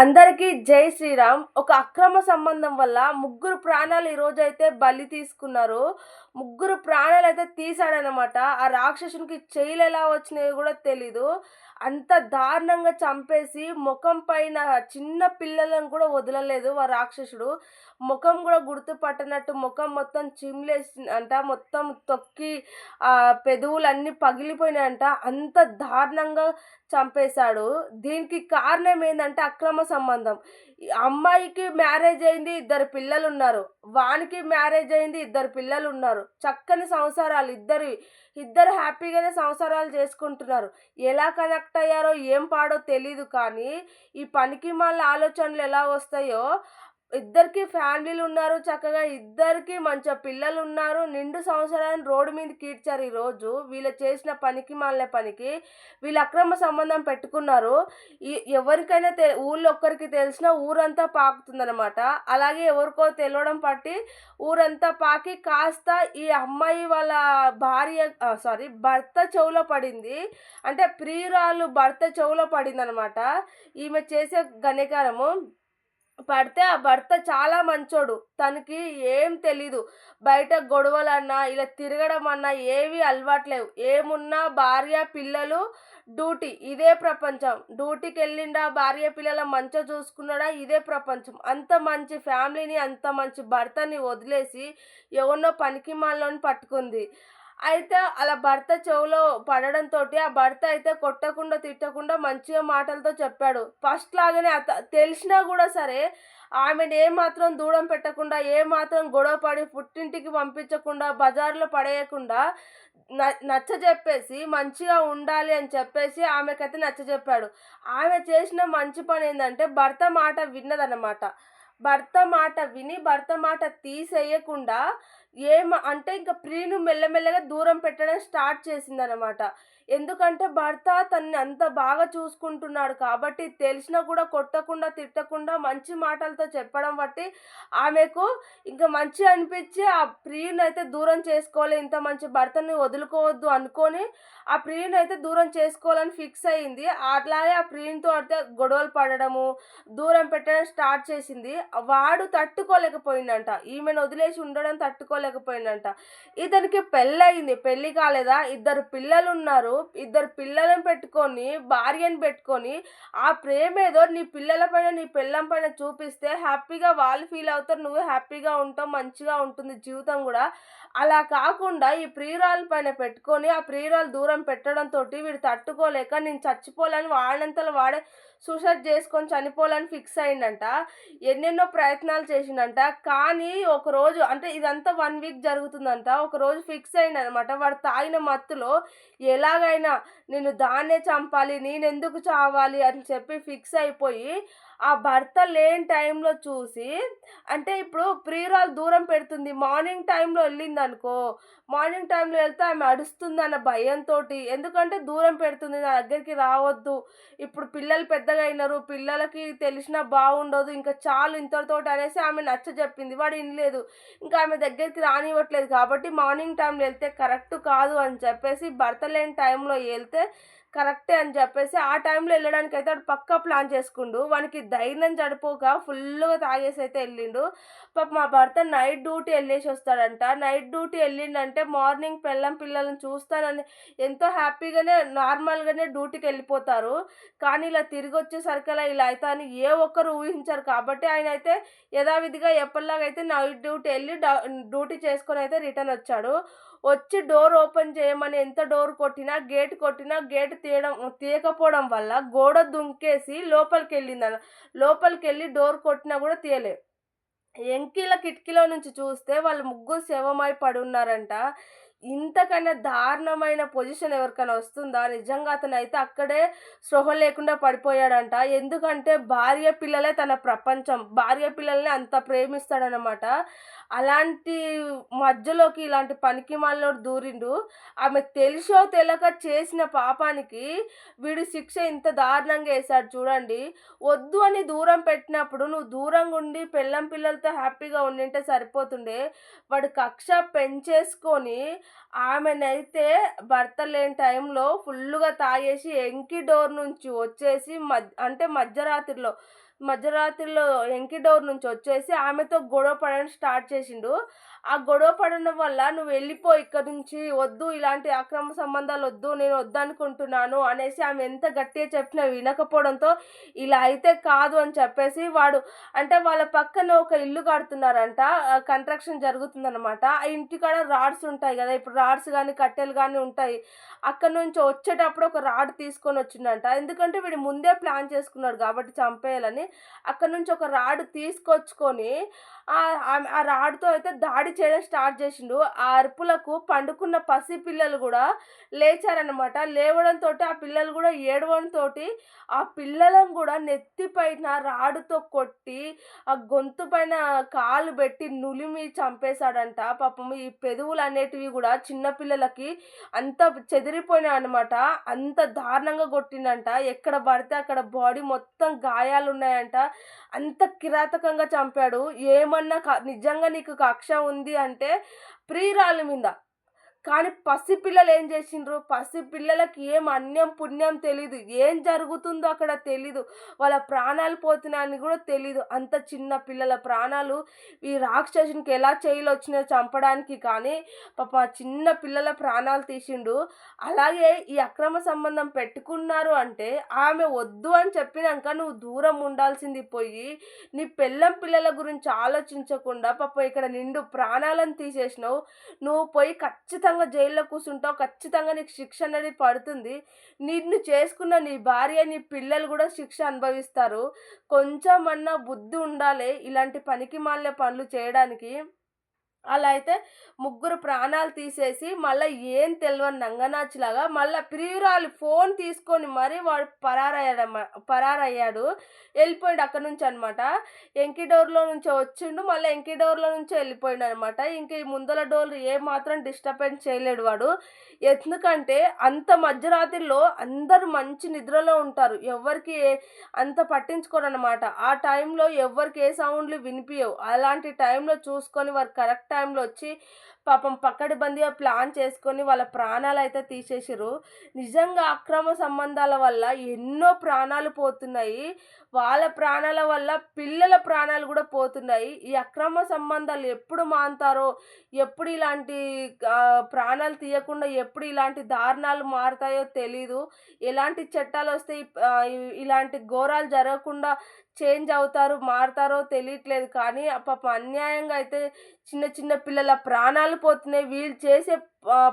అందరికీ జై శ్రీరామ్. ఒక అక్రమ సంబంధం వల్ల ముగ్గురు ప్రాణాలు ఈరోజైతే బలి తీసుకున్నారు. ముగ్గురు ప్రాణాలైతే తీశాడనమాట. ఆ రాక్షసునికి చెయ్యిలెలా వచ్చినాయో గూడా తెలీదు. అంత దారుణంగా చంపేసి ముఖం పైన చిన్న పిల్లలను కూడా వదలలేదు ఆ రాక్షసుడు. ముఖం గూడా గుర్తుపట్టనట్టు ముఖం మొత్తం చిమ్లేసిందంట. మొత్తం తొక్కి పెదవులన్నీ పగిలిపోయినాయంట. అంత దారుణంగా చంపేశాడు. దీనికి కారణం ఏందంటే అక్రమ సంబంధం. ఈ అమ్మాయికి మ్యారేజ్ అయింది, ఇద్దరు పిల్లలున్నారు. వానికి మ్యారేజ్ అయింది, ఇద్దరు పిల్లలున్నారు. చక్కని సంసారాలు ఇద్దరు హ్యాపీగానే సంసారాలు చేసుకుంటున్నారు. ఎలా కనెక్ట్ అయ్యారో ఏం పాడో తెలీదు కానీ, ఈ పనికిమాలిన ఆలోచనలు ఎలా వస్తాయో, ఇద్దరికి ఫ్యామిలీలున్నారు. చక్కగా ఇద్దరికి మంచిగా పిల్లలున్నారు. నిండు సంవత్సరాన్ని రోడ్డు మీదకి ఈడ్చారు ఈరోజు. వీళ్ళు చేసిన పనికిమాలిన పనికి. వీళ్ళు అక్రమ సంబంధం పెట్టుకున్నారు. ఎవరికైనా ఊళ్ళో ఒక్కరికి తెలిసినా ఊరంతా పాకుతుందనమాట. అలాగే ఎవరికో తెలవడం పట్టి ఊరంతా పాకి కాస్త ఈ అమ్మాయి వాళ్ళ భర్త చెవులో పడింది. అంటే ప్రియురాలు భర్త చెవులో పడిందనమాట. ఈమె చేసే ఘనకార్యము పడితే ఆ భర్త చాలా మంచోడు. తనకి ఏం తెలీదు. బయట గొడవలన్నా, ఇలా తిరగడం అన్నా ఏవి అలవాట్లేవు. ఏమున్నా భార్య, పిల్లలు, డ్యూటీ. ఇదే ప్రపంచం. డ్యూటీకెళ్ళిండా, భార్య పిల్లల మంచిగా చూసుకున్నాడా, ఇదే ప్రపంచం. అంత మంచి ఫ్యామిలీని, అంత మంచి భర్తని వదిలేసి ఎవరినో పనికిమాలినోడిని పట్టుకుంది. అయితే అలా భర్త చెవిలో పడడంతోటి ఆ భర్త అయితే కొట్టకుండా, తిట్టకుండా మంచిగా మాటలతో చెప్పాడు. ఫస్ట్ లాగానే తెలిసినా గూడా సరే ఆమెను ఏమాత్రం దూరం పెట్టకుండా, ఏమాత్రం గొడవ పడి పుట్టింటికి పంపించకుండా, బజార్‌లో పడేయకుండా నచ్చజెప్పేసి మంచిగా ఉండాలి అని చెప్పేసి ఆమెకైతే నచ్చజెప్పాడు. ఆమె చేసిన మంచి పనేందంటే భర్త మాట విన్నదనమాట. భర్త మాట విని, భర్త మాట తీసేయకుండా అంటే ఇంక ప్రియుని మెల్లమెల్లగా దూరం పెట్టడం స్టార్ట్ చేసిందనమాట. ఎందుకంటే భర్త తనని అంత బాగా చూసుకుంటున్నాడు కాబట్టి తెలిసినా కూడా కొట్టకుండా, తిట్టకుండా మంచి మాటలతో చెప్పడం బట్టి ఆమెకు ఇంక మంచిగా అనిపిచ్చి ఆ ప్రియుడినైతే దూరం చేసుకోవాలి. ఇంత మంచి భర్తని వదులుకోవద్దు అనుకోని ఆ ప్రియుడినైతే దూరం చేసుకోవాలని ఫిక్స్ అయింది. అట్లాగే ఆ ప్రియునితో అయితే గొడవలు పడడము, దూరం పెట్టడం స్టార్ట్ చేసింది. వాడు తట్టుకోలేకపోయిండంట. ఈమెను వదిలేసి ఉండడం తట్టుకోలేకపోయిండంట. ఇతనికి పెళ్ళయింది. పెళ్లి కాలేదా? ఇద్దరు పిల్లలున్నారు. ఇద్దరు పిల్లలను పెట్టుకొని, భార్యను పెట్టుకొని ఆ ప్రేమేదో నీ పిల్లల పైన, నీ పెళ్ళాం పైన చూపిస్తే హ్యాపీగా వాళ్ళు ఫీల్ అవుతారు. నువ్వు హ్యాపీగా ఉంటావు. మంచిగా ఉంటుంది జీవితం గూడా. అలా కాకుండా ఈ ప్రియురాలు పైన పెట్టుకొని, ఆ ప్రియురాలు దూరం పెట్టడంతోటి వీడు తట్టుకోలేక నేను చచ్చిపోవాలని వాడంతలో వాడే సూసైడ్ చేసుకొని చనిపోవాలని ఫిక్స్ అయిండంట. ఎన్నెన్నో ప్రయత్నాలు చేసిండంట. కానీ ఒకరోజు అంటే ఇదంతా 1 వీక్ జరుగుతుందంట. ఒకరోజు ఫిక్స్ అయిండనమాట. వాడు తాగిన మత్తులో ఎలాగైనా నేను దాన్నే చంపాలి, నేనెందుకు చావాలి అని చెప్పి ఫిక్స్ అయిపోయి ఆ భర్త లేని టైంలో చూసి అంటే ఇప్పుడు ప్రియురాలు దూరం పెడుతుంది. మార్నింగ్ టైంలో వెళ్ళిందనుకో, మార్నింగ్ టైంలో వెళ్తే ఆమె అడుస్తుందన్న భయంతోటి. ఎందుకంటే దూరం పెడుతుంది. నా దగ్గరికి రావద్దు. ఇప్పుడు పిల్లలు పెద్దగా అయినారు. పిల్లలకి తెలిసినా బాగుండదు. ఇంకా చాలు ఇంతటితోటి అనేసి ఆమె నచ్చజెప్పింది. వాడు వినలేదు. ఇంకా ఆమె దగ్గరికి రానివ్వట్లేదు కాబట్టి మార్నింగ్ టైంలో వెళ్తే కరెక్ట్ కాదు అని చెప్పేసి భర్త లేని టైంలో వెళ్తే కరెక్టే అని చెప్పేసి ఆ టైంలో వెళ్ళడానికైతే వాడు పక్కా ప్లాన్ చేసుకుండు. వానికి ధైర్యం సరిపోక ఫుల్లుగా తాగేసి అయితే వెళ్ళిండు. పాపం మా భర్త నైట్ డ్యూటీ వెళ్ళేసి వస్తాడంట. నైట్ డ్యూటీ వెళ్ళిండంటే మార్నింగ్ పిల్లలను చూస్తానని ఎంతో హ్యాపీగానే నార్మల్గానే డ్యూటీకి వెళ్ళిపోతారు. కానీ ఇలా తిరిగి వచ్చేసరికల్లా ఇలా అయితే అని ఏ ఒక్కరు ఊహించరు కాబట్టి ఆయన అయితే యథావిధిగా ఎప్పటిలాగా అయితే నైట్ డ్యూటీ వెళ్ళి డ్యూటీ చేసుకొని అయితే రిటర్న్ వచ్చాడు. వచ్చి డోర్ ఓపెన్ చేయమని ఎంత డోర్ కొట్టినా, గేట్ తీయకపోవడం వల్ల గోడ దుంకేసి లోపలికెళ్ళి డోర్ కొట్టినా కూడా తీయలే. ఎంకిల కిటికీలో నుంచి చూస్తే వాళ్ళు ముగ్గురు శవమై పడున్నారంట. ఇంతకన్నా దారుణమైన పొజిషన్ ఎవరికైనా వస్తుందా? నిజంగా అతనైతే అక్కడే స్పృహ లేకుండా పడిపోయాడంట. ఎందుకంటే భార్య పిల్లలే తన ప్రపంచం. భార్య పిల్లల్ని అంత ప్రేమిస్తాడనమాట. అలాంటి మధ్యలోకి ఇలాంటి పనికిమాలినోడు దూరిండు. ఆమె తెలిసో తెలక చేసిన పాపానికి వీడు శిక్ష ఇంత దారుణంగా వేశాడు చూడండి. వద్దు అని దూరం పెట్టినప్పుడు నువ్వు దూరంగా ఉండి పిల్లలతో హ్యాపీగా ఉండింటే సరిపోతుండే. వాడు కక్ష పెంచేసుకొని ఆమెనైతే భర్త లేని టైంలో ఫుల్లుగా తాగేసి ఎంకి డోర్ నుంచి వచ్చేసి అంటే మధ్యరాత్రిలో మధ్యరాత్రిలో ఎంకి డోర్ నుంచి వచ్చేసి ఆమెతో గొడవ పడడం స్టార్ట్ చేసిండు. ఆ గొడవ పడడం వల్ల "నువ్వు వెళ్ళిపో ఇక్కడి నుంచి, వద్దు ఇలాంటి అక్రమ సంబంధాలొద్దు, నేను వద్దనుకుంటున్నాను" అనేసి ఆమె ఎంత గట్టిగా చెప్పినా వినకపోవడంతో, ఇలా అయితే కాదు అని చెప్పేసి వాడు అంటే వాళ్ళ పక్కన ఒక ఇల్లు కడుతున్నారంట. కన్‌స్ట్రక్షన్ జరుగుతుందనమాట. ఆ ఇంటికాడ రాడ్స్ ఉంటాయి గదా! ఇప్పుడు రాడ్స్ గానీ, కట్టెలు గానీ ఉంటాయి. అక్కడి నుంచి వచ్చేటప్పుడు ఒక రాడ్ తీసుకొనొచ్చిండంట. ఎందుకంటే వీడు ముందే ప్లాన్ చేసుకున్నాడు గాబట్టి చంపేయాలని. అక్కడి నుంచి ఒక రాడ్ తీసుకొచ్చుకొని ఆ రాడ్‌తో అయితే దాడి చేయడం స్టార్ట్ జేసిండు. ఆ అరుపులకు పండుకున్న పసి పిల్లలు గూడా లేచారనమాట. లేవడంతోటి ఆ పిల్లలు గూడా ఏడవడంతోటి ఆ పిల్లలను గూడా నెత్తి పైన రాడుతో కొట్టి, ఆ గొంతు పైన కాలు బెట్టి నులిమి చంపేశాడంట. పాపం ఈ పెదవులనేటివి గూడా చిన్న పిల్లలకి అంత చెదిరిపోయినాయనమాట. అంత దారుణంగా గొట్టిండంట. ఎక్కడ బడితే అక్కడ బాడీ మొత్తం గాయాలున్నాయంట. అంత కిరాతకంగా చంపాడు. ఏమన్నా నిజంగా నీకు కక్ష ఉంది అంటే ప్రియురాలి మీద. కానీ పసిపిల్లలు ఏం జేసిండ్రు, పసిపిల్లలకి ఏం అన్యం, పుణ్యం తెలీదు. ఏం జరుగుతుందో అక్కడ తెలీదు. వాళ్ళ ప్రాణాలు పోతున్నాయని గూడా తెలీదు. అంత చిన్న పిల్లల ప్రాణాలు ఈ రాక్షసునికి ఎలా చెయ్యిలొచ్చినాయో చంపడానికి కానీ, పాపం ఆ చిన్న పిల్లల ప్రాణాలు తీసిండు. అలాగే ఈ అక్రమ సంబంధం పెట్టుకున్నారు అంటే, ఆమె వద్దు అని చెప్పినంక నువ్వు దూరం ఉండాల్సింది పోయి, నీ పెళ్ళాం, పిల్లల గురించి ఆలోచించకుండా పాపం ఇక్కడ నిండు ప్రాణాలను తీసేసినావు. నువ్వు పోయి ఖచ్చితంగా జైల్లో కూర్చుంటావు. ఖచ్చితంగా నీకు శిక్ష అనేది పడుతుంది. నిన్ను చేసుకున్న నీ భార్య, నీ పిల్లలు గూడా శిక్ష అనుభవిస్తారు. కొంచెమన్నా బుద్ధి ఉండాలే ఇలాంటి పనికిమాలిన పనులు చేయడానికి. అలా అయితే ముగ్గురు ప్రాణాలు తీసేసి మళ్ళా ఏం తెలవని నంగనాచిలాగా మళ్ళా ప్రియురాలు ఫోన్ తీసుకొని మరీ వాడు పరారయ్యాడు. వెళ్ళిపోయాడు అక్కడి నుంచి అనమాట. ఎంకి డోర్‌లో నుంచి వచ్చిండు. మళ్ళా ఎంకి డోర్‌లో నుంచే వెళ్ళిపోయిండనమాట. ఇంక ఈ ముందల డోర్ ఏమాత్రం డిస్టర్బెన్స్ చేయలేడు వాడు. ఎందుకంటే అంత మధ్యరాత్రిలో అందరూ మంచి నిద్రలో ఉంటారు. ఎవ్వరికీ అంత పట్టించుకోరనమాట. ఆ టైంలో ఎవ్వరికి ఏ సౌండ్‌లు వినిపియవు. అలాంటి టైంలో చూసుకొని వారు కరెక్ట్ టైంలో వచ్చి పాపం పక్కడబందీగా ప్లాన్ చేసుకొని వాళ్ళ ప్రాణాలైతే తీసేసిర్రు. నిజంగా అక్రమ సంబంధాల వల్ల ఎన్నో ప్రాణాలు పోతున్నాయి. వాళ్ళ ప్రాణాల వల్ల పిల్లల ప్రాణాలు గూడా పోతున్నాయి. ఈ అక్రమ సంబంధాలు ఎప్పుడు మానుతారో, ఎప్పుడు ఇలాంటి ప్రాణాలు తీయకుండా ఎప్పుడు ఇలాంటి దారుణాలు మారుతాయో తెలీదు. ఎలాంటి చట్టాలొస్తే ఇలాంటి ఘోరాలు జరగకుండా చేంజ్ అవుతారు, మారతారో తెలియట్లేదు. కానీ పాపం అన్యాయంగా అయితే చిన్న చిన్న పిల్లల ప్రాణాలు పోతున్నాయి. వీళ్ళు చేసే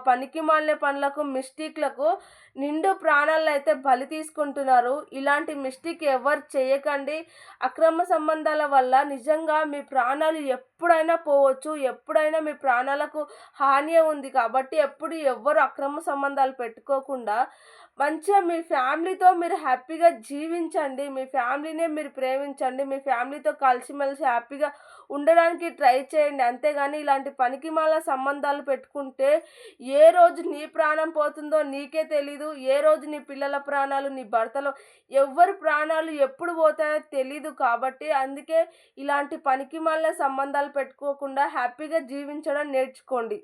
పనికిమాలిన పనులకు, మిస్టేక్‌లకు నిండు ప్రాణాలనైతే బలి తీసుకుంటున్నారు. ఇలాంటి మిస్టేక్ ఎవరు చేయకండి. అక్రమ సంబంధాల వల్ల నిజంగా మీ ప్రాణాలు ఎప్పుడైనా పోవచ్చు. ఎప్పుడైనా మీ ప్రాణాలకు హానియే ఉంది కాబట్టి ఎప్పుడు ఎవ్వరు అక్రమ సంబంధాలు పెట్టుకోకుండా మంచిగా మీ ఫ్యామిలీతో మీరు హ్యాపీగా జీవించండి. మీ ఫ్యామిలీనే మీరు ప్రేమించండి. మీ ఫ్యామిలీతో కలిసిమెలిసి హ్యాపీగా ఉండడానికి ట్రై చేయండి. అంతేగాని ఇలాంటి పనికిమాలిన సంబంధాలు పెట్టుకుంటే ఏ రోజు నీ ప్రాణం పోతుందో నీకే తెలీదు. ఏ రోజు నీ పిల్లల ప్రాణాలు, నీ భర్తలో ఎవ్వరి ప్రాణాలు ఎప్పుడు పోతాయో తెలీదు. కాబట్టి అందుకే ఇలాంటి పనికిమాలిన సంబంధాలు పెట్టుకోకుండా హ్యాపీగా జీవించడం నేర్చుకోండి.